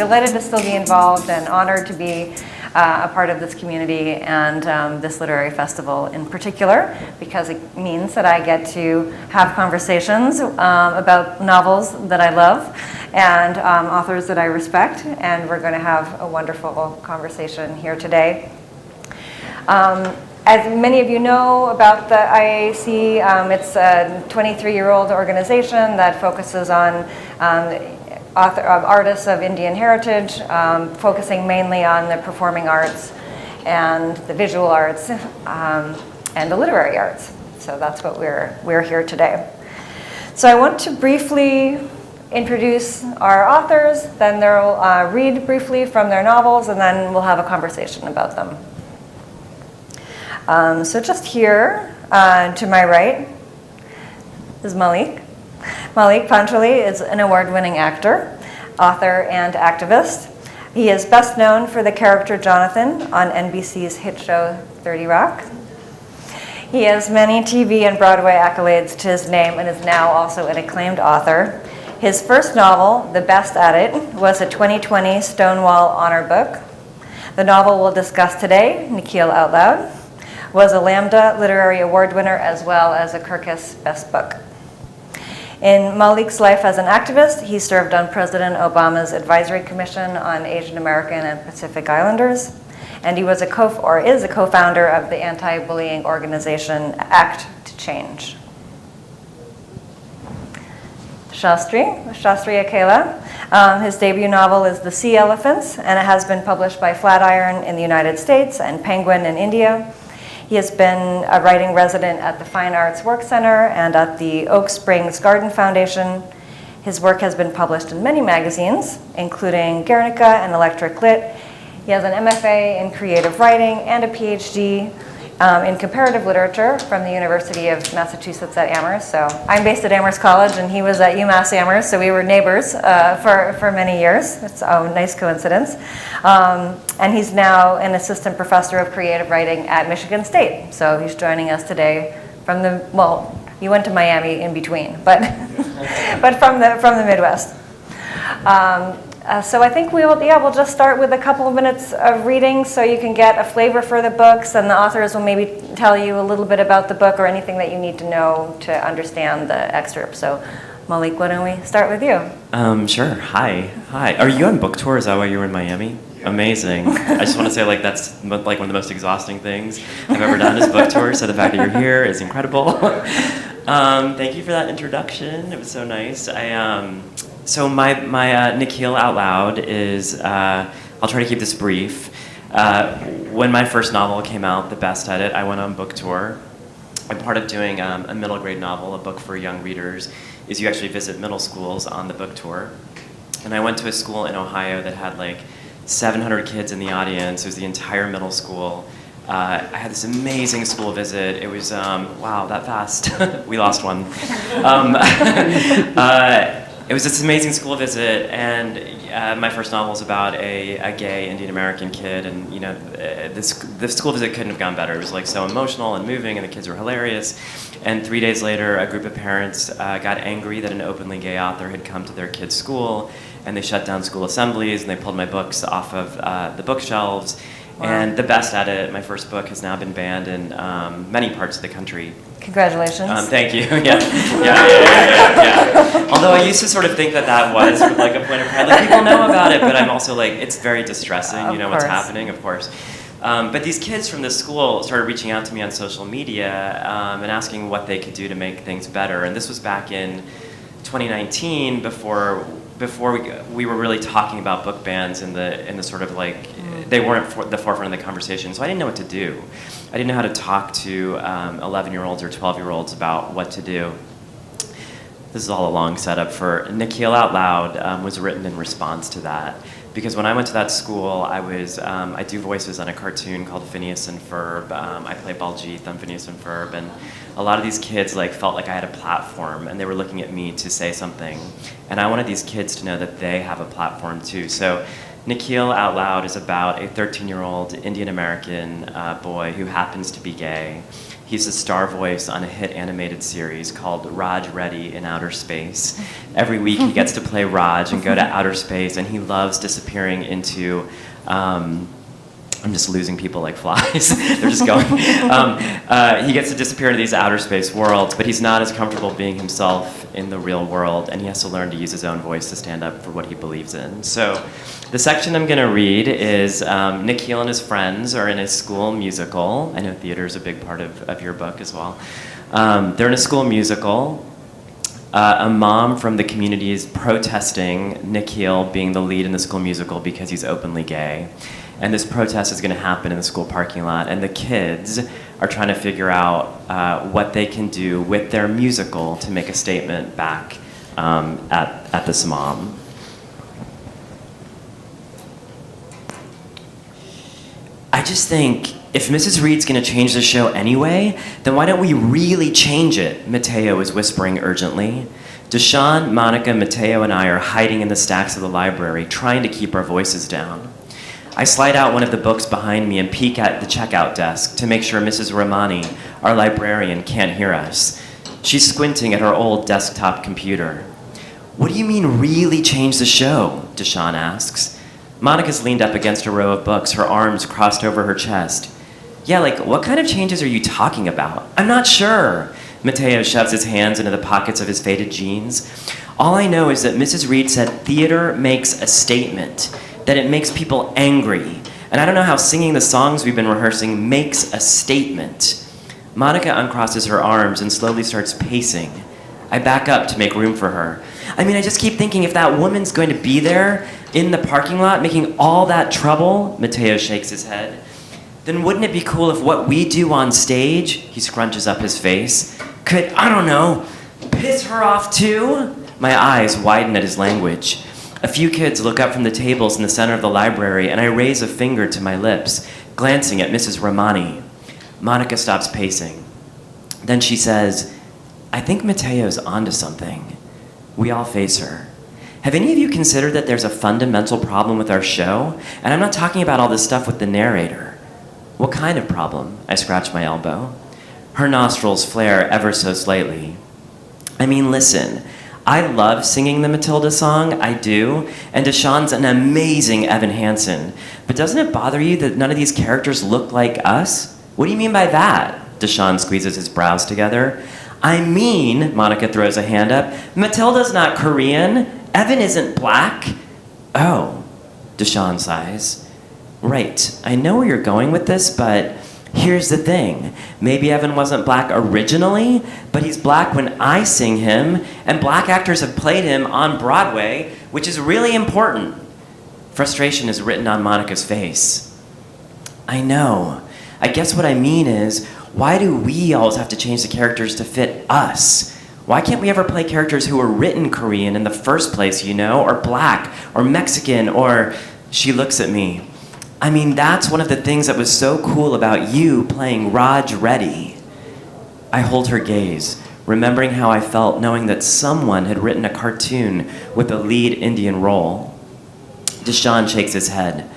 delighted to still be involved and honored to be a part of this community and this literary festival in particular, because it means that I get to have conversations about novels that I love and authors that I respect, and we're going to have a wonderful conversation here today. As many of you know about the IAAC, it's a 23-year-old organization that focuses on artists of Indian heritage, focusing mainly on the performing arts and the visual arts and the literary arts. So that's what we're here today. So I want to briefly introduce our authors, then they'll read briefly from their novels, and then we'll have a conversation about them. So just here to my right is Maulik. Maulik Pancholy is an award-winning actor, author, and activist. He is best known for the character Jonathan on NBC's hit show 30 Rock. He has many TV and Broadway accolades to his name and is now also an acclaimed author. His first novel, The Best at It, was a 2020 Stonewall Honor Book. The novel we'll discuss today, Nikhil Out Loud, was a Lambda Literary Award winner as well as a Kirkus Best Book. In Maulik's life as an activist, he served on President Obama's Advisory Commission on Asian American and Pacific Islanders, and he was is a co-founder of the anti-bullying organization Act to Change. Shastri Akella. His debut novel is The Sea Elephants, and it has been published by Flatiron in the United States and Penguin in India. He has been a writing resident at the Fine Arts Work Center and at the Oak Springs Garden Foundation. His work has been published in many magazines, including Guernica and Electric Lit. He has an MFA in creative writing and a PhD in comparative literature from the University of Massachusetts at Amherst. So I'm based at Amherst College and he was at UMass Amherst, so we were neighbors for many years. It's a nice coincidence. And he's now an assistant professor of creative writing at Michigan State. So he's joining us today from you went to Miami in between, but from the Midwest. So I think we'll just start with a couple of minutes of reading so you can get a flavor for the books, and the authors will maybe tell you a little bit about the book or anything that you need to know to understand the excerpt. So Maulik, why don't we start with you? Sure. Hi. Are you on book tour? Is that why you were in Miami? Amazing. I just want to say that's one of the most exhausting things I've ever done is book tour, so the fact that you're here is incredible. Thank you for that introduction. It was so nice. So my Nikhil Out Loud is, I'll try to keep this brief. When my first novel came out, The Best at It, I went on book tour. And part of doing a middle grade novel, a book for young readers, is you actually visit middle schools on the book tour. And I went to a school in Ohio that had 700 kids in the audience. It was the entire middle school. I had this amazing school visit. It was, wow, that fast. We lost one. It was this amazing school visit, and my first novel was about a gay Indian American kid, and the school visit couldn't have gone better. It was so emotional and moving, and the kids were hilarious. And 3 days later, a group of parents got angry that an openly gay author had come to their kid's school, and they shut down school assemblies, and they pulled my books off of the bookshelves. Wow. And The Best at It, my first book, has now been banned in many parts of the country. Congratulations. Thank you. Yeah. Although I used to sort of think that was a point of pride. People know about it, but I'm also it's very distressing, what's happening, of course. But these kids from this school started reaching out to me on social media and asking what they could do to make things better. And this was back in 2019, before we were really talking about book bans in the sort of they weren't the forefront of the conversation. So I didn't know what to do. I didn't know how to talk to 11-year-olds or 12-year-olds about what to do. This is all a long setup for Nikhil Out Loud was written in response to that. Because when I went to that school, I do voices on a cartoon called Phineas and Ferb. I play Baljeet on Phineas and Ferb, and a lot of these kids felt like I had a platform, and they were looking at me to say something. And I wanted these kids to know that they have a platform too. So Nikhil Out Loud is about a 13-year-old Indian American boy who happens to be gay. He's the star voice on a hit animated series called Raj Reddy in Outer Space. Every week he gets to play Raj and go to outer space, and he loves disappearing into I'm just losing people like flies. They're just going. He gets to disappear into these outer space worlds, but he's not as comfortable being himself in the real world, and he has to learn to use his own voice to stand up for what he believes in. So the section I'm going to read is Nikhil and his friends are in a school musical. I know theater is a big part of your book as well. They're in a school musical. A mom from the community is protesting Nikhil being the lead in the school musical because he's openly gay. And this protest is going to happen in the school parking lot, and the kids are trying to figure out what they can do with their musical to make a statement back at this mom. I just think if Mrs. Reed's going to change the show anyway, then why don't we really change it? Mateo is whispering urgently. Deshawn, Monica, Mateo, and I are hiding in the stacks of the library, trying to keep our voices down. I slide out one of the books behind me and peek at the checkout desk to make sure Mrs. Ramani, our librarian, can't hear us. She's squinting at her old desktop computer. What do you mean, really change the show? Deshawn asks. Monica's leaned up against a row of books, her arms crossed over her chest. Yeah, like, what kind of changes are you talking about? I'm not sure. Mateo shoves his hands into the pockets of his faded jeans. All I know is that Mrs. Reed said theater makes a statement, that it makes people angry. And I don't know how singing the songs we've been rehearsing makes a statement. Monica uncrosses her arms and slowly starts pacing. I back up to make room for her. I mean, I just keep thinking if that woman's going to be there in the parking lot making all that trouble, Mateo shakes his head, then wouldn't it be cool if what we do on stage, he scrunches up his face, could, I don't know, piss her off too? My eyes widen at his language. A few kids look up from the tables in the center of the library, and I raise a finger to my lips, glancing at Mrs. Ramani. Monica stops pacing. Then she says, I think Mateo's onto something. We all face her. Have any of you considered that there's a fundamental problem with our show? And I'm not talking about all this stuff with the narrator. What kind of problem? I scratch my elbow. Her nostrils flare ever so slightly. I mean, listen, I love singing the Matilda song, I do, and Deshawn's an amazing Evan Hansen. But doesn't it bother you that none of these characters look like us? What do you mean by that? Deshawn squeezes his brows together. I mean, Monica throws a hand up, Matilda's not Korean. Evan isn't black. Oh, Deshawn sighs. Right, I know where you're going with this, but here's the thing. Maybe Evan wasn't black originally, but he's black when I sing him, and black actors have played him on Broadway, which is really important. Frustration is written on Monica's face. I know. I guess what I mean is, why do we always have to change the characters to fit us? Why can't we ever play characters who were written Korean in the first place, you know, or black, or Mexican, or... She looks at me. I mean, that's one of the things that was so cool about you playing Raj Reddy. I hold her gaze, remembering how I felt knowing that someone had written a cartoon with a lead Indian role. Deshawn shakes his head.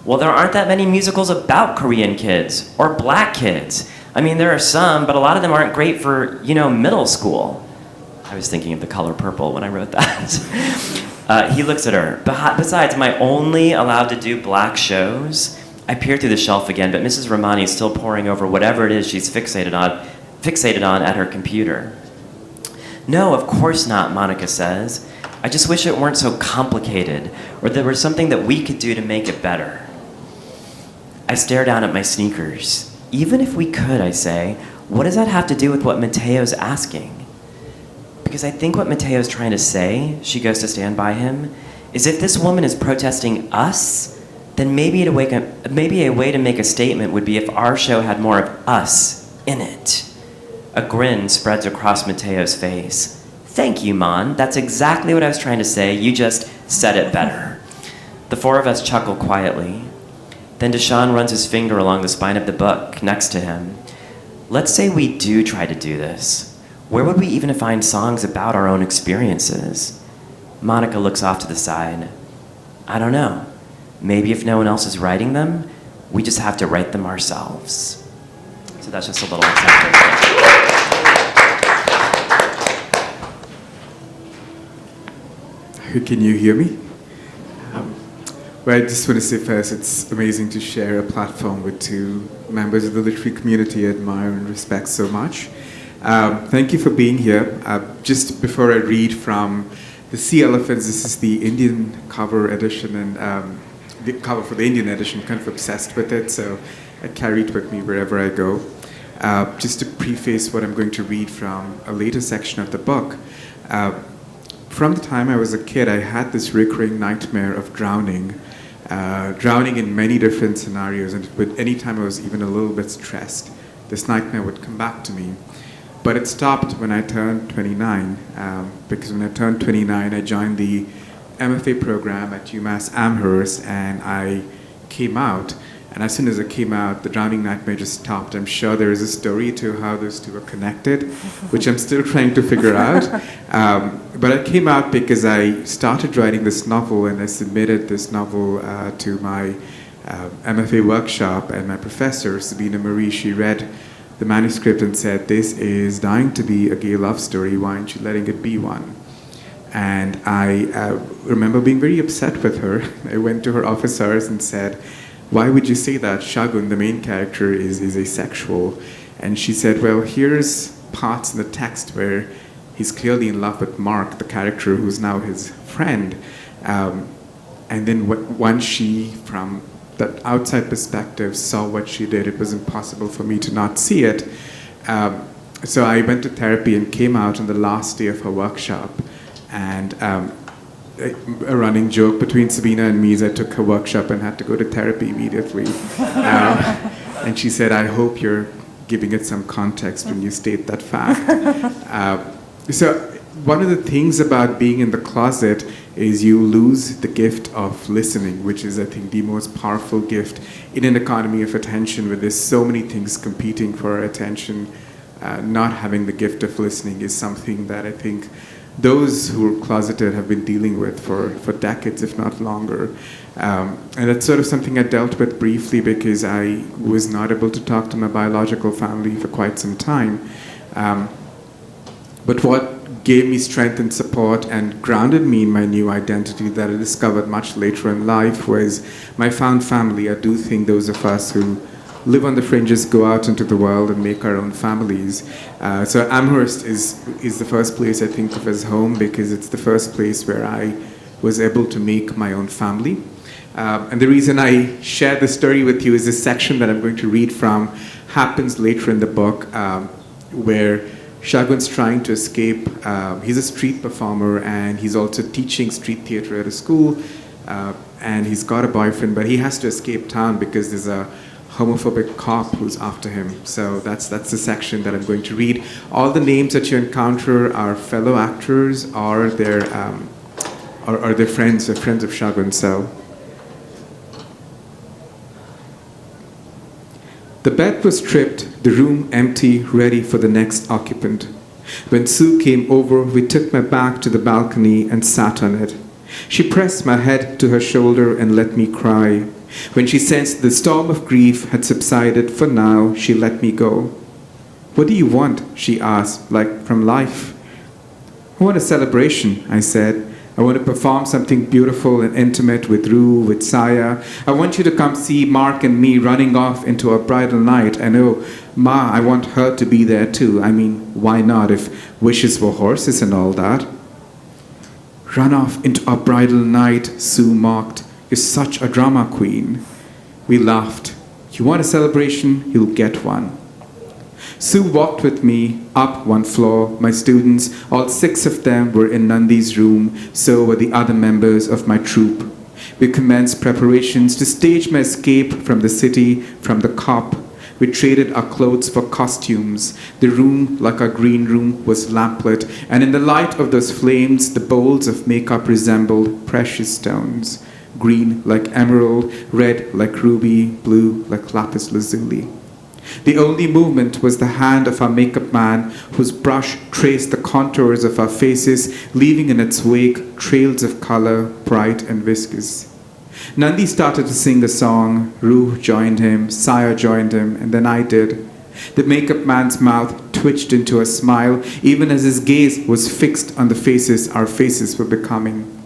Well, there aren't that many musicals about Korean kids, or black kids. I mean, there are some, but a lot of them aren't great for, you know, middle school. I was thinking of The Color Purple when I wrote that. He looks at her. Besides, am I only allowed to do black shows? I peer through the shelf again, but Mrs. Ramani is still poring over whatever it is she's fixated on at her computer. No, of course not, Monica says. I just wish it weren't so complicated, or there was something that we could do to make it better. I stare down at my sneakers. Even if we could, I say, what does that have to do with what Mateo's asking? Because I think what Mateo's trying to say, she goes to stand by him, is if this woman is protesting us, then maybe a way to make a statement would be if our show had more of us in it. A grin spreads across Mateo's face. Thank you, Mon. That's exactly what I was trying to say. You just said it better. The four of us chuckle quietly. Then Deshawn runs his finger along the spine of the book next to him. Let's say we do try to do this. Where would we even find songs about our own experiences? Monica looks off to the side. I don't know. Maybe if no one else is writing them, we just have to write them ourselves. So that's just a little example. Can you hear me? Well, I just want to say first, it's amazing to share a platform with two members of the literary community I admire and respect so much. Thank you for being here. Just before I read from The Sea Elephants, this is the Indian cover edition, and the cover for the Indian edition, kind of obsessed with it, so I carry it with me wherever I go. Just to preface what I'm going to read from a later section of the book, from the time I was a kid, I had this recurring nightmare of drowning in many different scenarios, and any time I was even a little bit stressed, this nightmare would come back to me. But it stopped when I turned 29, because when I turned 29, I joined the MFA program at UMass Amherst, and I came out. And as soon as I came out, the drowning nightmare just stopped. I'm sure there is a story to how those two are connected, which I'm still trying to figure out. But I came out because I started writing this novel, and I submitted this novel to my MFA workshop, and my professor, Sabina Marie, she read the manuscript and said, "This is dying to be a gay love story, why aren't you letting it be one?" And I remember being very upset with her. I went to her office hours and said, "Why would you say that? Shagun, the main character, is asexual." And she said, "Well, here's parts in the text where he's clearly in love with Mark, the character who's now his friend." And then once she, from that outside perspective, saw what she did, it was impossible for me to not see it. So I went to therapy and came out on the last day of her workshop. And a running joke between Sabina and me is I took her workshop and had to go to therapy immediately. And she said, "I hope you're giving it some context when you state that fact." So one of the things about being in the closet is you lose the gift of listening, which is, I think, the most powerful gift in an economy of attention where there's so many things competing for our attention. Not having the gift of listening is something that I think those who are closeted have been dealing with for decades, if not longer. And that's sort of something I dealt with briefly because I was not able to talk to my biological family for quite some time. But what gave me strength and support and grounded me in my new identity that I discovered much later in life was my found family. I do think those of us who live on the fringes go out into the world and make our own families. So Amherst is the first place I think of as home because it's the first place where I was able to make my own family. And the reason I share this story with you is this section that I'm going to read from happens later in the book where Shagun's trying to escape. He's a street performer and he's also teaching street theater at a school, and he's got a boyfriend, but he has to escape town because there's a homophobic cop who's after him. So that's the section that I'm going to read. All the names that you encounter are fellow actors or their friends of Shagun. So the bed was stripped, the room empty, ready for the next occupant. When Sue came over, we took my back to the balcony and sat on it. She pressed my head to her shoulder and let me cry. When she sensed the storm of grief had subsided for now, she let me go. "What do you want?" she asked, like from life. "I want a celebration," I said. "I want to perform something beautiful and intimate with Rue, with Saya. I want you to come see Mark and me running off into our bridal night. And oh, Ma, I want her to be there too. I mean, why not if wishes were horses and all that?" "Run off into our bridal night," Sue mocked. "You're such a drama queen." We laughed. "You want a celebration? You'll get one." Sue walked with me up one floor. My students, all 6 of them, were in Nandi's room. So were the other members of my troupe. We commenced preparations to stage my escape from the city, from the cop. We traded our clothes for costumes. The room, like our green room, was lamplit, and in the light of those flames, the bowls of makeup resembled precious stones. Green like emerald, red like ruby, blue like lapis lazuli. The only movement was the hand of our makeup man, whose brush traced the contours of our faces, leaving in its wake trails of color, bright and viscous. Nandi started to sing a song. Rue joined him, Saya joined him, and then I did. The makeup man's mouth twitched into a smile, even as his gaze was fixed on the faces our faces were becoming.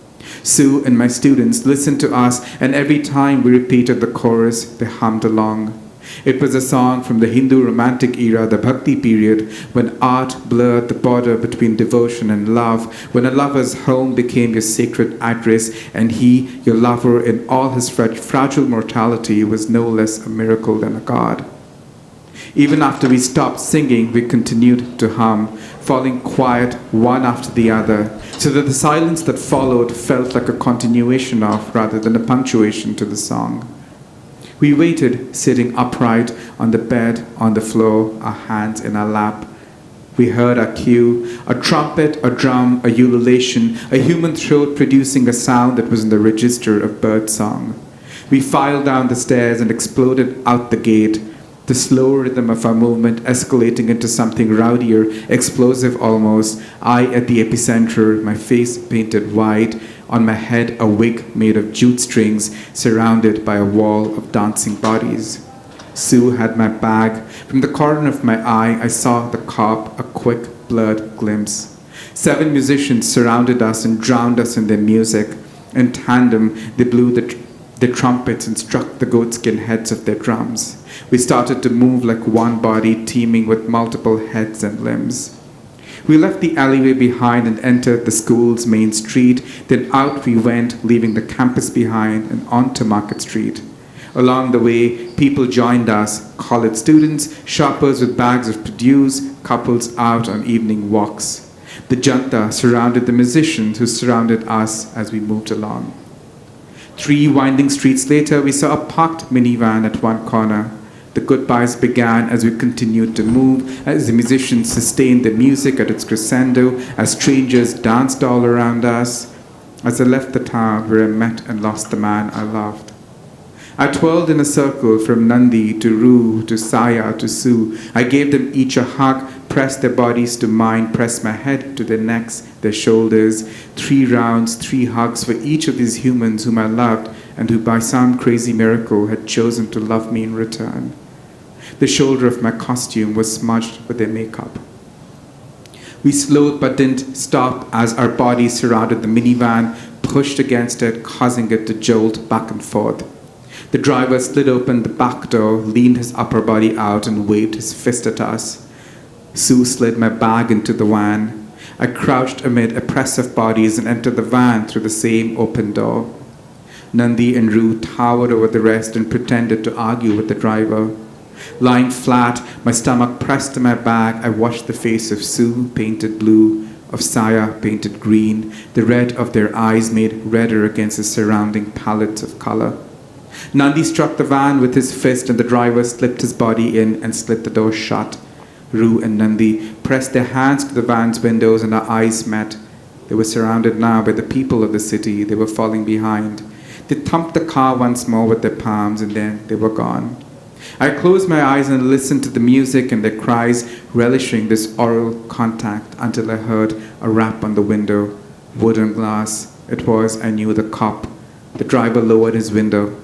Sue and my students listened to us, and every time we repeated the chorus, they hummed along. It was a song from the Hindu romantic era, the Bhakti period, when art blurred the border between devotion and love, when a lover's home became your sacred address, and he, your lover in all his fragile mortality, was no less a miracle than a god. Even after we stopped singing, we continued to hum, falling quiet one after the other, so that the silence that followed felt like a continuation of, rather than a punctuation to the song. We waited, sitting upright on the bed, on the floor, our hands in our lap. We heard our cue, a trumpet, a drum, a ululation, a human throat producing a sound that was in the register of birdsong. We filed down the stairs and exploded out the gate, the slow rhythm of our movement escalating into something rowdier, explosive almost, I at the epicenter, my face painted white, on my head a wig made of jute strings surrounded by a wall of dancing bodies. Sue had my bag. From the corner of my eye, I saw the cop, a quick, blurred glimpse. 7 musicians surrounded us and drowned us in their music. In tandem, they blew the trumpets and struck the goatskin heads of their drums. We started to move like one body teeming with multiple heads and limbs. We left the alleyway behind and entered the school's main street. Then out we went, leaving the campus behind and onto Market Street. Along the way, people joined us, college students, shoppers with bags of produce, couples out on evening walks. The junta surrounded the musicians who surrounded us as we moved along. 3 winding streets later, we saw a parked minivan at one corner. The goodbyes began as we continued to move, as the musicians sustained the music at its crescendo, as strangers danced all around us. As I left the town where I met and lost the man I loved. I twirled in a circle from Nandi to Ru to Saya to Sue. I gave them each a hug, pressed their bodies to mine, pressed my head to their necks, their shoulders. 3 rounds, 3 hugs for each of these humans whom I loved and who by some crazy miracle had chosen to love me in return. The shoulder of my costume was smudged with their makeup. We slowed but didn't stop as our bodies surrounded the minivan, pushed against it, causing it to jolt back and forth. The driver slid open the back door, leaned his upper body out, and waved his fist at us. Sue slid my bag into the van. I crouched amid oppressive bodies and entered the van through the same open door. Nandi and Ru towered over the rest and pretended to argue with the driver. Lying flat, my stomach pressed to my back, I watched the face of Sue, painted blue, of Saya, painted green, the red of their eyes made redder against the surrounding palettes of color. Nandi struck the van with his fist and the driver slipped his body in and slid the door shut. Ru and Nandi pressed their hands to the van's windows and our eyes met. They were surrounded now by the people of the city. They were falling behind. They thumped the car once more with their palms and then they were gone. I closed my eyes and listened to the music and their cries, relishing this oral contact until I heard a rap on the window. Wood and glass. It was, I knew, the cop. The driver lowered his window.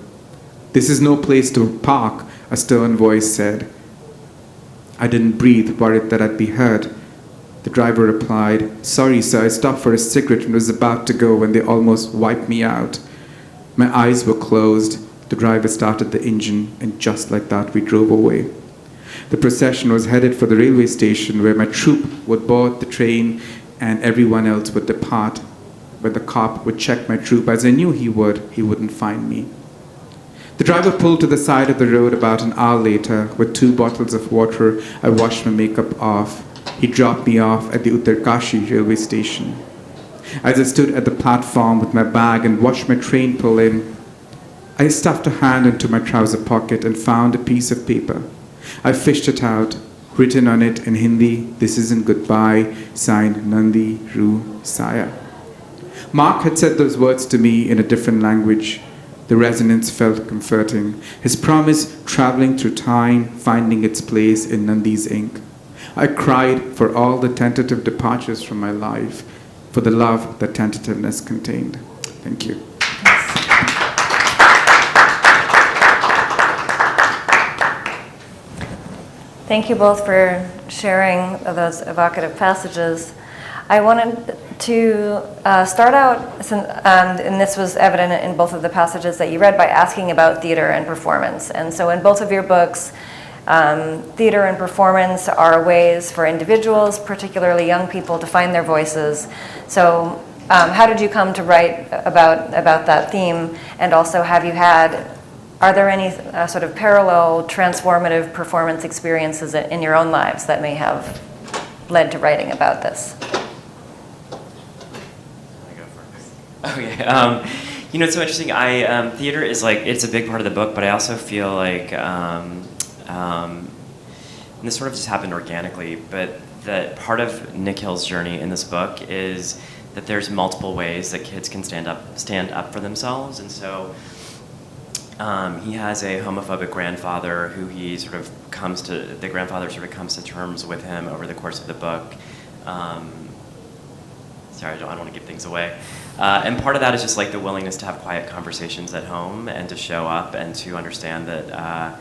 "This is no place to park," a stern voice said. I didn't breathe, worried that I'd be heard. The driver replied, "Sorry, sir, I stopped for a cigarette and was about to go when they almost wiped me out." My eyes were closed. The driver started the engine, and just like that, we drove away. The procession was headed for the railway station where my troop would board the train and everyone else would depart. When the cop would check my troop, as I knew he wouldn't find me. The driver pulled to the side of the road about an hour later. With 2 bottles of water, I washed my makeup off. He dropped me off at the Uttarkashi railway station. As I stood at the platform with my bag and watched my train pull in, I stuffed a hand into my trouser pocket and found a piece of paper. I fished it out. Written on it in Hindi, "This isn't goodbye," signed Nandi, Ru, Saya. Mark had said those words to me in a different language. The resonance felt comforting. His promise traveling through time, finding its place in Nandi's ink. I cried for all the tentative departures from my life, for the love that tentativeness contained. Thank you. Thank you both for sharing those evocative passages. I wanted to start out, and this was evident in both of the passages that you read, by asking about theater and performance. And so in both of your books, theater and performance are ways for individuals, particularly young people, to find their voices. So how did you come to write about that theme? And also, are there any sort of parallel transformative performance experiences in your own lives that may have led to writing about this? Okay. It's so interesting. Theater is it's a big part of the book, but I also feel like, and this sort of just happened organically, but that part of Nick Hill's journey in this book is that there's multiple ways that kids can stand up for themselves, and so he has a homophobic grandfather who the grandfather sort of comes to terms with him over the course of the book. Sorry, I don't want to give things away. And part of that is just the willingness to have quiet conversations at home and to show up and to understand that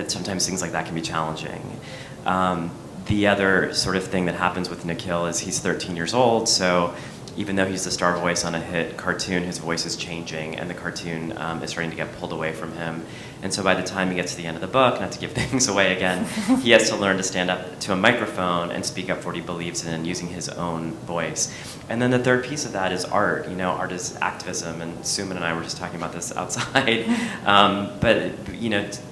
sometimes things like that can be challenging. The other sort of thing that happens with Nick Hill is he's 13 years old, so even though he's the star voice on a hit cartoon, his voice is changing, and the cartoon is starting to get pulled away from him. And so by the time he gets to the end of the book, not to give things away again, he has to learn to stand up to a microphone and speak up for what he believes in using his own voice. And then the third piece of that is art. Art is activism, and Suman and I were just talking about this outside. But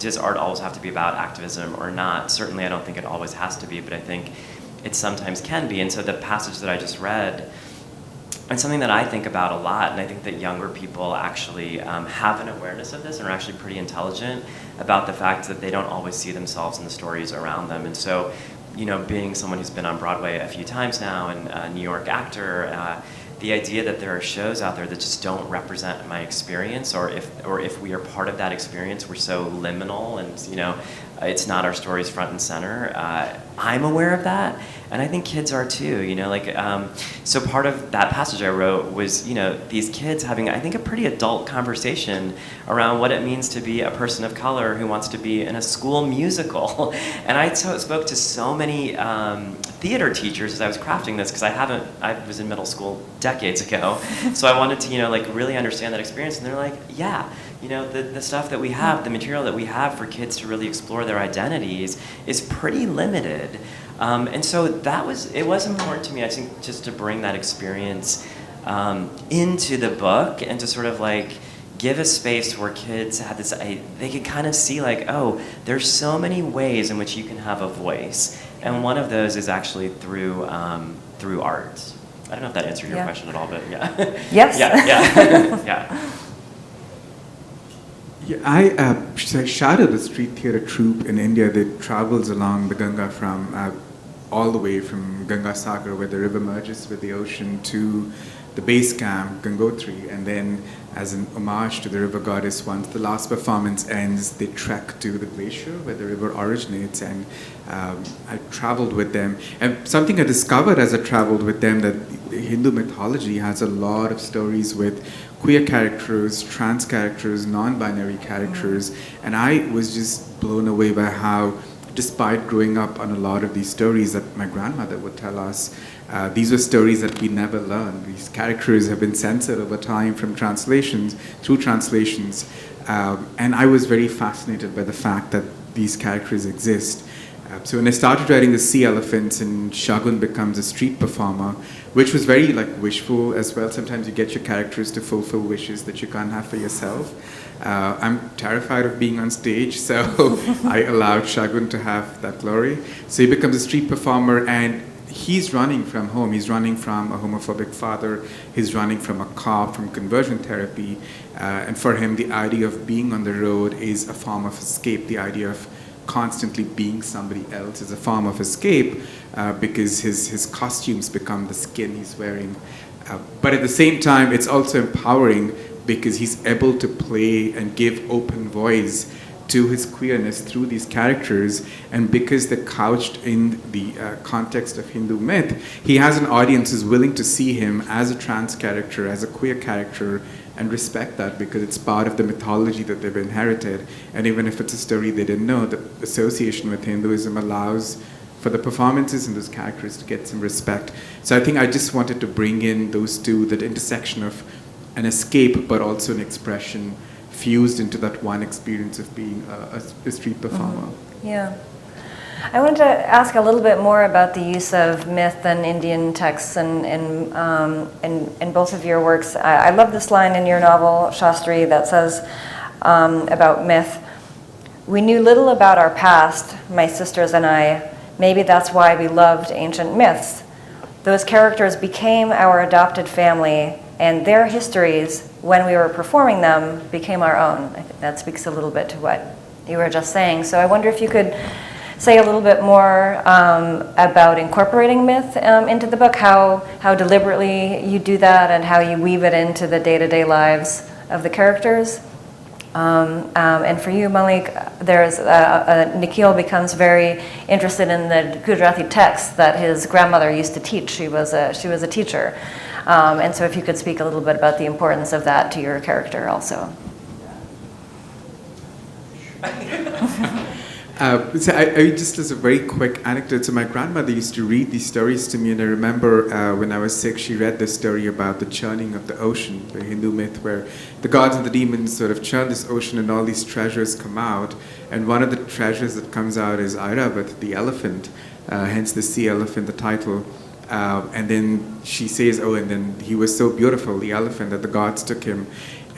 does art always have to be about activism or not? Certainly I don't think it always has to be, but I think it sometimes can be. And so the passage that I just read, and something that I think about a lot, and I think that younger people actually have an awareness of this and are actually pretty intelligent about the fact that they don't always see themselves in the stories around them. And so, being someone who's been on Broadway a few times now and a New York actor, the idea that there are shows out there that just don't represent my experience, or if we are part of that experience, we're so liminal and it's not our stories front and center. I'm aware of that, and I think kids are too. So part of that passage I wrote was these kids having, I think, a pretty adult conversation around what it means to be a person of color who wants to be in a school musical. And I spoke to so many theater teachers as I was crafting this, because I was in middle school decades ago, so I wanted to really understand that experience. And they're like, yeah. The stuff that we have, the material that we have for kids to really explore their identities is pretty limited. And so it was important to me, I think, just to bring that experience into the book and to sort of give a space where kids have this, they could kind of see oh, there's so many ways in which you can have a voice. And one of those is actually through art. I don't know if that answered your question at all, but yeah. Yes. Yeah. Yeah, I shadowed a street theater troupe in India that travels along the Ganga from all the way from Ganga Sagar, where the river merges with the ocean, to the base camp, Gangotri, and then as an homage to the river goddess, once the last performance ends, they trek to the glacier where the river originates, and I traveled with them. And something I discovered as I traveled with them, that Hindu mythology has a lot of stories with queer characters, trans characters, non-binary characters, and I was just blown away by how, despite growing up on a lot of these stories that my grandmother would tell us, these were stories that we never learned. These characters have been censored over time through translations, and I was very fascinated by the fact that these characters exist. So when I started writing the Sea Elephants and Shagun becomes a street performer, which was very wishful as well. Sometimes you get your characters to fulfill wishes that you can't have for yourself. I'm terrified of being on stage, so I allowed Shagun to have that glory. So he becomes a street performer, and he's running from home. He's running from a homophobic father. He's running from a cop, from conversion therapy. And for him, the idea of being on the road is a form of escape. The idea of constantly being somebody else is a form of escape, because his costumes become the skin he's wearing. But at the same time, it's also empowering because he's able to play and give open voice to his queerness through these characters, and because they're couched in the context of Hindu myth, he has an audience who's willing to see him as a trans character, as a queer character, and respect that because it's part of the mythology that they've inherited. And even if it's a story they didn't know, the association with Hinduism allows for the performances and those characters to get some respect. So I think I just wanted to bring in those two, that intersection of an escape but also an expression fused into that one experience of being a street performer. Yeah. I wanted to ask a little bit more about the use of myth and Indian texts in both of your works. I love this line in your novel, Shastri, that says about myth, "We knew little about our past, my sisters and I. Maybe that's why we loved ancient myths. Those characters became our adopted family, and their histories, when we were performing them, became our own." I think that speaks a little bit to what you were just saying. So I wonder if you could say a little bit more about incorporating myth into the book, how deliberately you do that and how you weave it into the day-to-day lives of the characters. And for you, Maulik, there's Nikhil becomes very interested in the Gujarati text that his grandmother used to teach. She was a teacher. And so if you could speak a little bit about the importance of that to your character also. So I just as a very quick anecdote, so my grandmother used to read these stories to me, and I remember when I was 6, she read this story about the churning of the ocean, the Hindu myth where the gods and the demons sort of churn this ocean and all these treasures come out, and one of the treasures that comes out is Airavat, the elephant, hence the sea elephant, the title. And then she says, oh, and then he was so beautiful, the elephant, that the gods took him.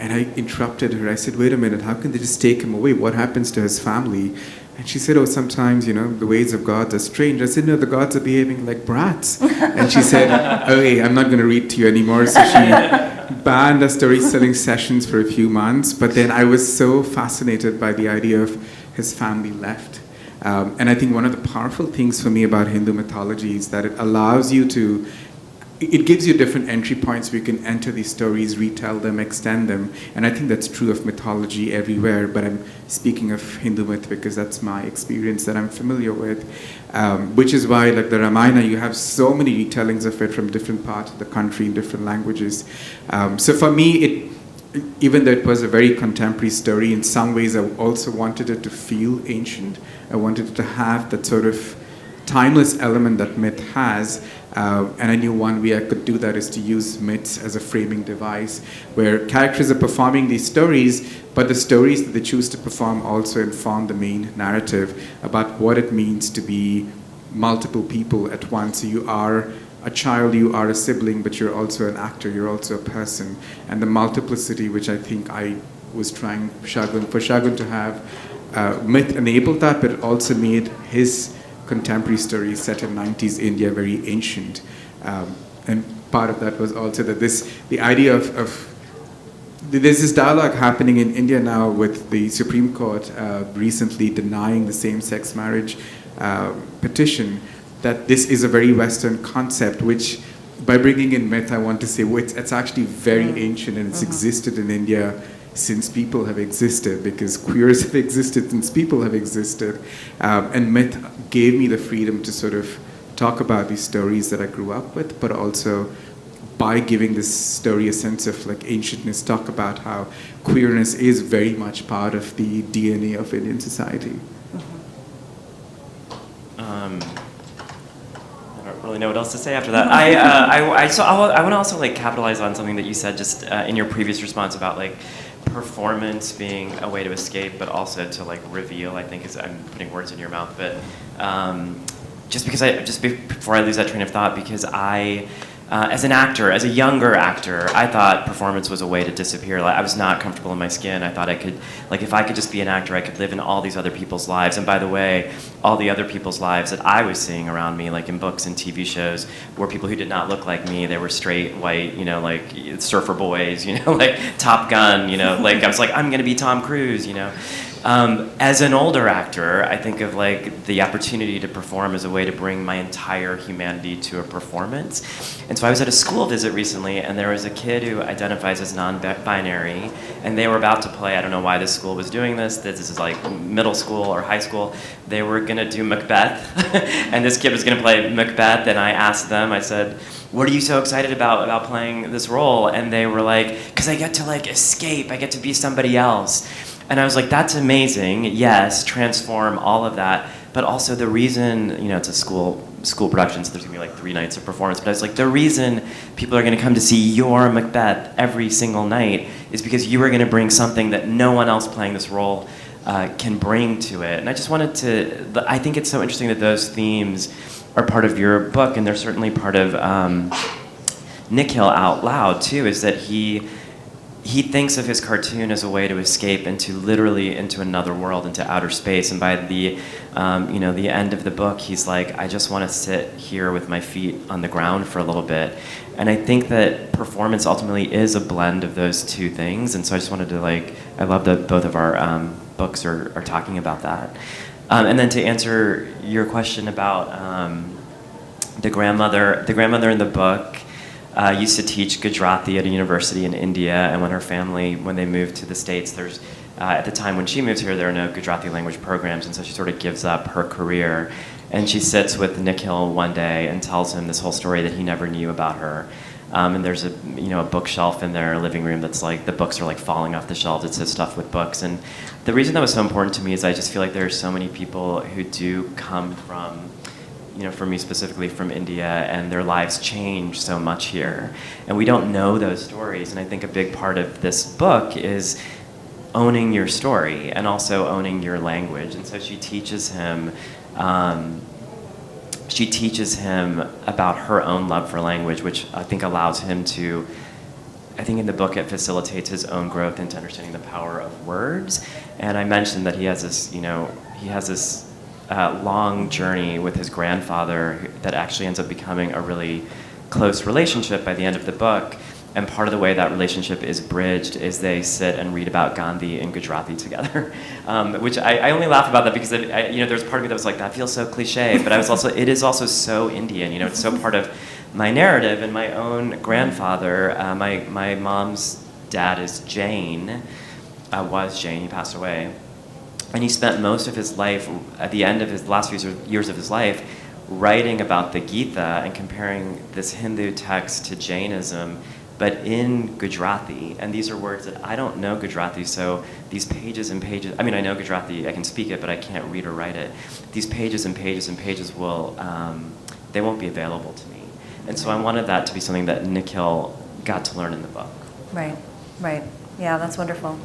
And I interrupted her. I said, wait a minute, how can they just take him away? What happens to his family? And she said, oh, sometimes, the ways of gods are strange. I said, no, the gods are behaving like brats. And she said, oh, hey, I'm not going to read to you anymore. So she banned our story-telling sessions for a few months. But then I was so fascinated by the idea of his family left. And I think one of the powerful things for me about Hindu mythology is that it allows you to, it gives you different entry points where you can enter these stories, retell them, extend them. And I think that's true of mythology everywhere, but I'm speaking of Hindu myth because that's my experience that I'm familiar with. Which is why, like the Ramayana, you have so many retellings of it from different parts of the country in different languages. So for me, even though it was a very contemporary story, in some ways I also wanted it to feel ancient. I wanted it to have that sort of timeless element that myth has. And I knew one way I could do that is to use myths as a framing device where characters are performing these stories, but the stories that they choose to perform also inform the main narrative about what it means to be multiple people at once. So you are a child, you are a sibling, but you're also an actor, you're also a person. And the multiplicity, which I think I was trying for Shagun to have, myth enabled that, but it also made his contemporary story set in 90s India very ancient. And part of that was also that the idea of there's this dialogue happening in India now with the Supreme Court recently denying the same-sex marriage petition, that this is a very Western concept, which by bringing in myth, I want to say it's actually very ancient and it's existed in India since people have existed, because queers have existed since people have existed. And myth gave me the freedom to sort of talk about these stories that I grew up with, but also by giving this story a sense of like ancientness, talk about how queerness is very much part of the DNA of Indian society. I don't really know what else to say after that. I want to also like capitalize on something that you said just in your previous response about like performance being a way to escape, but also to like reveal. I think I'm putting words in your mouth, but before I lose that train of thought, because as an actor, as a younger actor, I thought performance was a way to disappear. Like, I was not comfortable in my skin. I thought I could, like, if I could just be an actor, I could live in all these other people's lives. And by the way, all the other people's lives that I was seeing around me, like in books and TV shows, were people who did not look like me. They were straight, white, like surfer boys, like Top Gun, like I was like, I'm gonna be Tom Cruise, As an older actor, I think of like the opportunity to perform as a way to bring my entire humanity to a performance. And so I was at a school visit recently, and there was a kid who identifies as non-binary, and they were about to play, I don't know why this school was doing this is like middle school or high school, they were gonna do Macbeth, and this kid was gonna play Macbeth, and I asked them, I said, what are you so excited about playing this role? And they were like, because I get to like escape, I get to be somebody else. And I was like, that's amazing, yes, transform all of that, but also the reason, it's a school production, so there's gonna be like 3 nights of performance, but I was like, the reason people are gonna come to see your Macbeth every single night is because you are gonna bring something that no one else playing this role can bring to it. And I just wanted to, I think it's so interesting that those themes are part of your book, and they're certainly part of Nick Hill Out Loud too, is that he thinks of his cartoon as a way to escape literally into another world, into outer space. And by the end of the book, he's like, I just want to sit here with my feet on the ground for a little bit. And I think that performance ultimately is a blend of those two things. And so I just wanted to I love that both of our books are talking about that. And then to answer your question about the grandmother in the book, used to teach Gujarati at a university in India, and when her family, when they moved to the States, there's, at the time when she moved here, there are no Gujarati language programs, and so she sort of gives up her career. And she sits with Nick Hill one day and tells him this whole story that he never knew about her. And there's a bookshelf in their living room that's like, the books are like falling off the shelves. It says stuff with books. And the reason that was so important to me is I just feel like there are so many people who do come from, for me specifically from India, and their lives change so much here. And we don't know those stories. And I think a big part of this book is owning your story and also owning your language. And so she teaches him about her own love for language, which I think allows him to, I think in the book it facilitates his own growth into understanding the power of words. And I mentioned that he has this long journey with his grandfather that actually ends up becoming a really close relationship by the end of the book. And part of the way that relationship is bridged is they sit and read about Gandhi in Gujarati together, which I only laugh about that because there's part of me that was like, that feels so cliche, but it is also so Indian. It's so part of my narrative. And my own grandfather, my mom's dad is Jain, was Jain. He passed away. And he spent most of his life, at the end of his last few years of his life, writing about the Gita and comparing this Hindu text to Jainism, but in Gujarati. And these are words that I don't know Gujarati, so these pages and pages, I know Gujarati, I can speak it, but I can't read or write it. These pages and pages and pages they won't be available to me. And so I wanted that to be something that Nick Hill got to learn in the book. Right. Yeah, that's wonderful.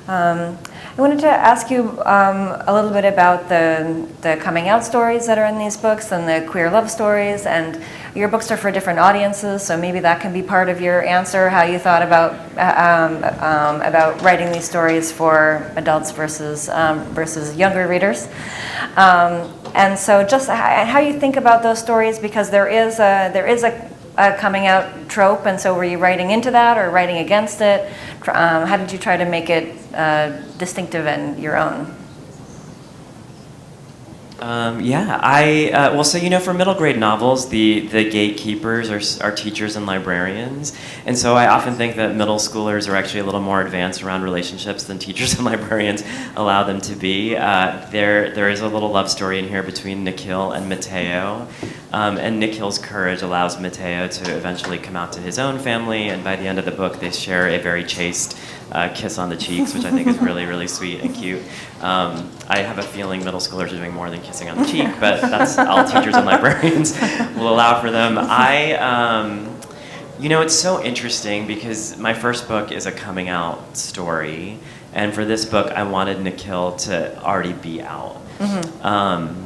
I wanted to ask you a little bit about the coming out stories that are in these books and the queer love stories, and your books are for different audiences, so maybe that can be part of your answer, how you thought about writing these stories for adults versus younger readers. And so just how you think about those stories, because there is a coming out trope, and so were you writing into that or writing against it? How did you try to make it distinctive and your own? For middle grade novels, the gatekeepers are teachers and librarians, and so I often think that middle schoolers are actually a little more advanced around relationships than teachers and librarians allow them to be. There is a little love story in here between Nick Hill and Mateo, and Nick Hill's courage allows Mateo to eventually come out to his own family, and by the end of the book they share a very chaste kiss on the cheeks, which I think is really, really sweet and cute. I have a feeling middle schoolers are doing more than kissing on the cheek, but that's all teachers and librarians will allow for them. It's so interesting because my first book is a coming out story, and for this book I wanted Nick Hill to already be out. Mm-hmm.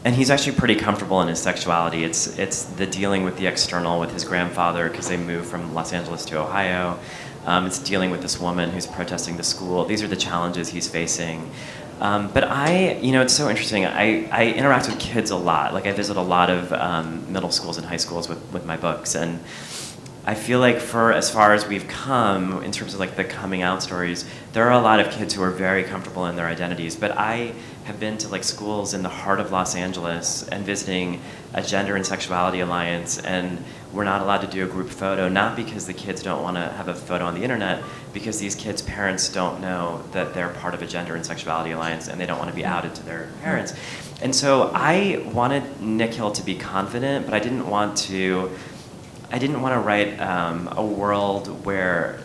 And he's actually pretty comfortable in his sexuality. It's the dealing with the external with his grandfather because they moved from Los Angeles to Ohio. It's dealing with this woman who's protesting the school. These are the challenges he's facing. But it's so interesting. I interact with kids a lot. I visit a lot of middle schools and high schools with my books. And I feel like for as far as we've come in terms of like the coming out stories, there are a lot of kids who are very comfortable in their identities. But I have been to like schools in the heart of Los Angeles and visiting a gender and sexuality alliance, and we're not allowed to do a group photo, not because the kids don't want to have a photo on the internet, because these kids' parents don't know that they're part of a gender and sexuality alliance and they don't want to be outed to their parents. And so I wanted Nick Hill to be confident, but I didn't want to write a world where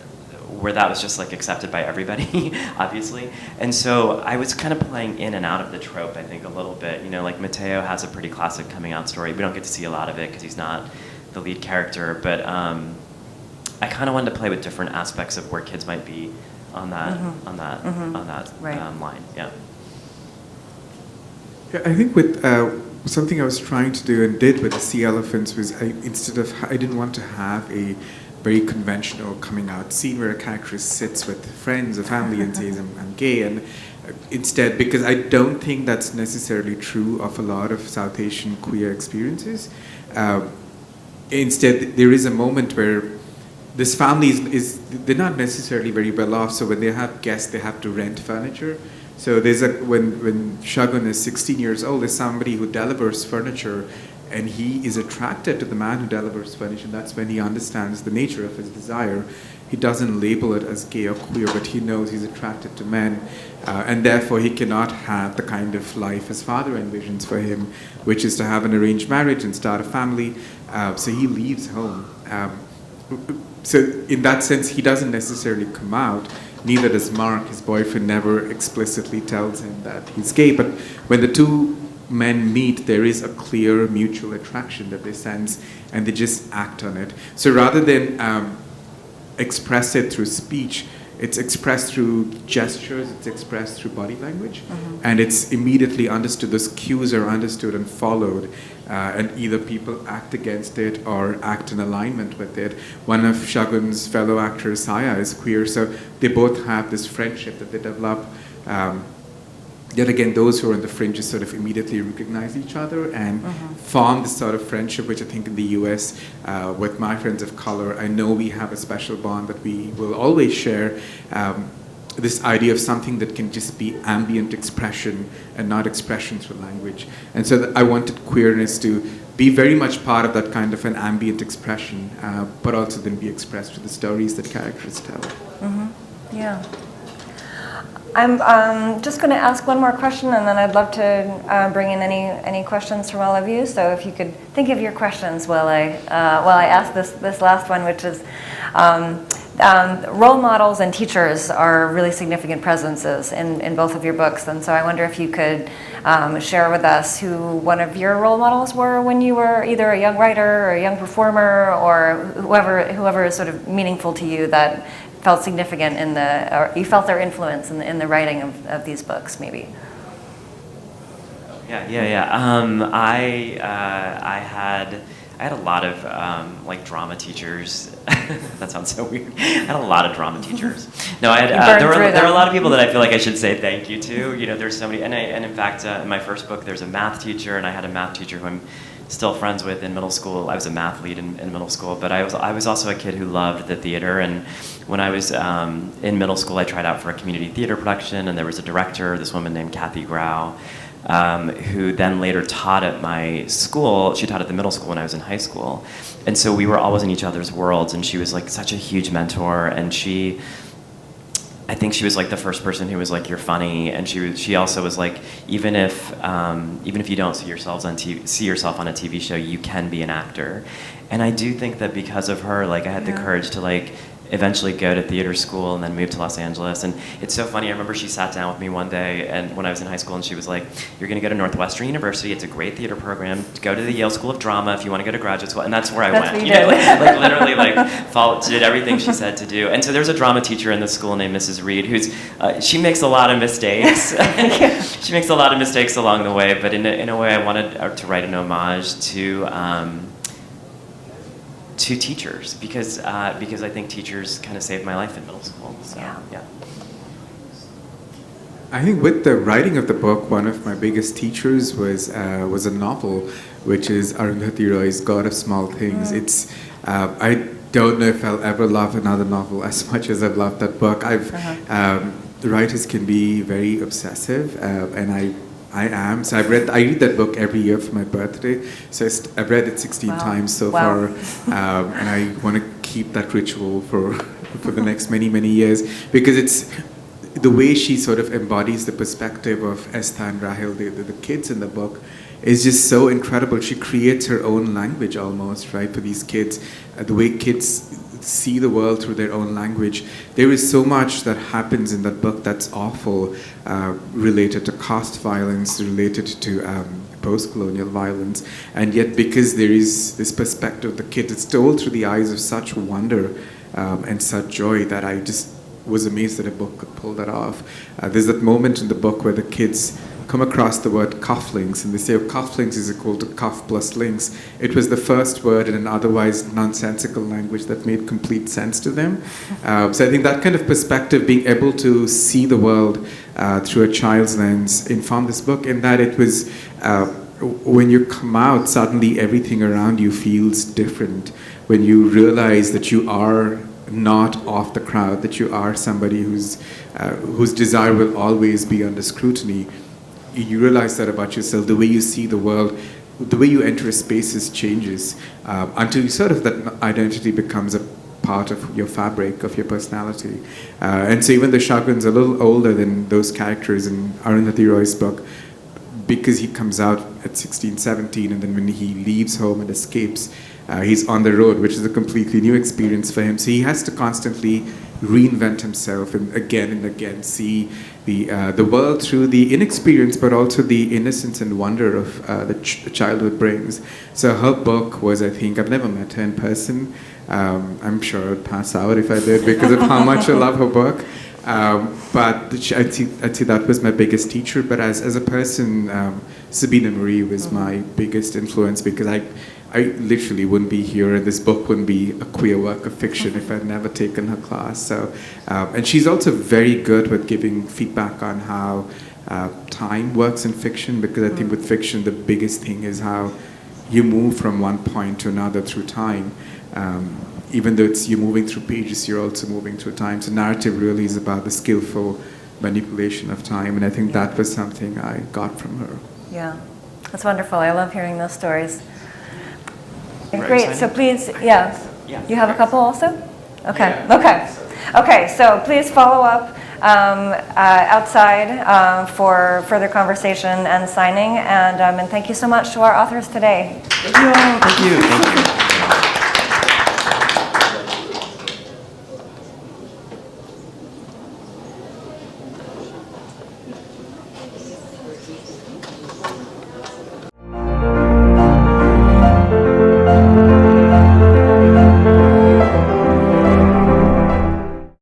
that was just like accepted by everybody, obviously. And so I was kind of playing in and out of the trope, I think, a little bit. You know, like Mateo has a pretty classic coming out story. We don't get to see a lot of it because he's not the lead character, but I kind of wanted to play with different aspects of where kids might be on that line. Yeah. Yeah, I think with something I was trying to do and did with the Sea Elephants was I didn't want to have a very conventional coming out scene where a character sits with friends or family and says, I'm gay. And instead, because I don't think that's necessarily true of a lot of South Asian queer experiences, instead, there is a moment where this family they're not necessarily very well off, so when they have guests, they have to rent furniture. So when Shagun is 16 years old, there's somebody who delivers furniture, and he is attracted to the man who delivers furniture. And that's when he understands the nature of his desire. He doesn't label it as gay or queer, but he knows he's attracted to men, and therefore he cannot have the kind of life his father envisions for him, which is to have an arranged marriage and start a family. So he leaves home. So in that sense, he doesn't necessarily come out. Neither does Mark. His boyfriend never explicitly tells him that he's gay. But when the two men meet, there is a clear mutual attraction that they sense, and they just act on it. So rather than express it through speech, it's expressed through gestures, it's expressed through body language, and it's immediately understood. Those cues are understood and followed, and either people act against it or act in alignment with it. One of Shagun's fellow actors, Saya, is queer, so they both have this friendship that they develop. Yet again, those who are on the fringes sort of immediately recognize each other and form this sort of friendship, which I think in the US, with my friends of color, I know we have a special bond that we will always share. This idea of something that can just be ambient expression and not expression through language. And so I wanted queerness to be very much part of that kind of an ambient expression, but also then be expressed through the stories that characters tell. Yeah. I'm just going to ask one more question, and then I'd love to bring in any questions from all of you. So if you could think of your questions while I ask this last one, which is role models and teachers are really significant presences in both of your books. And so I wonder if you could share with us who one of your role models were when you were either a young writer or a young performer, or whoever is sort of meaningful to you that felt significant or you felt their influence in the writing of these books, maybe. I had a lot of like drama teachers. That sounds so weird. I had a lot of drama teachers. No, I had. There are a lot of people that I feel like I should say thank you to. You know, there's so many. And in fact, in my first book, there's a math teacher, and I had a math teacher who I'm still friends with in middle school. I was a math lead in middle school, but I was also a kid who loved the theater. And when I was in middle school, I tried out for a community theater production, and there was a director, this woman named Kathy Grau, who then later taught at my school. She taught at the middle school when I was in high school. And so we were always in each other's worlds, and she was like such a huge mentor, and I think she was like the first person who was like, you're funny, and she also was like, even if you don't see yourself on a TV show, you can be an actor. And I do think that because of her, like I had the courage to like eventually go to theater school and then move to Los Angeles. And it's so funny, I remember she sat down with me one day and when I was in high school, and she was like, you're gonna go to Northwestern University, it's a great theater program, go to the Yale School of Drama if you wanna go to graduate school. And that's where I went. You know, like literally did everything she said to do. And so there's a drama teacher in the school named Mrs. Reed who's, she makes a lot of mistakes. She makes a lot of mistakes along the way, but in a way I wanted to write an homage to teachers because I think teachers kind of saved my life in middle school. So, yeah. I think with the writing of the book, one of my biggest teachers was a novel, which is Arundhati Roy's God of Small Things. It's I don't know if I'll ever love another novel as much as I've loved that book. The writers can be very obsessive, and I am. So I read that book every year for my birthday. So I've read it 16 times so far, and I want to keep that ritual for the next many years, because it's the way she sort of embodies the perspective of Esther and Rahel, the kids in the book, is just so incredible. She creates her own language almost, right, for these kids. The way kids see the world through their own language. There is so much that happens in that book that's awful, related to caste violence, related to post-colonial violence, and yet because there is this perspective of the kid, it's told through the eyes of such wonder and such joy that I just was amazed that a book could pull that off. There's that moment in the book where the kids come across the word cufflinks, and they say, oh, cufflinks is equal to cuff plus links. It was the first word in an otherwise nonsensical language that made complete sense to them. So I think that kind of perspective, being able to see the world through a child's lens, informed this book, in that it was, when you come out, suddenly everything around you feels different. When you realize that you are not of the crowd, that you are somebody whose desire will always be under scrutiny. You realize that about yourself. The way you see the world, the way you enter spaces changes, until you sort of, that identity becomes a part of your fabric, of your personality. And so even though Shagun's a little older than those characters in Arundhati Roy's book, because he comes out at 16, 17, and then when he leaves home and escapes, he's on the road, which is a completely new experience for him. So he has to constantly reinvent himself and again see the world through the inexperience, but also the innocence and wonder of childhood brings. So her book was, I think, I've never met her in person. I'm sure I'd pass out if I did, because of how much I love her book. But I'd say that was my biggest teacher. But as a person, Sabina Marie was my biggest influence, because I literally wouldn't be here, and this book wouldn't be a queer work of fiction if I'd never taken her class. So, and she's also very good with giving feedback on how time works in fiction, because I think with fiction the biggest thing is how you move from one point to another through time. Even though you're moving through pages, you're also moving through time. So narrative really is about the skillful manipulation of time, and I think that was something I got from her. Yeah, that's wonderful. I love hearing those stories. Right, great. So please, Yeah. You have a couple also? Okay. Yeah. Okay. So please follow up outside for further conversation and signing. And thank you so much to our authors today. Thank you.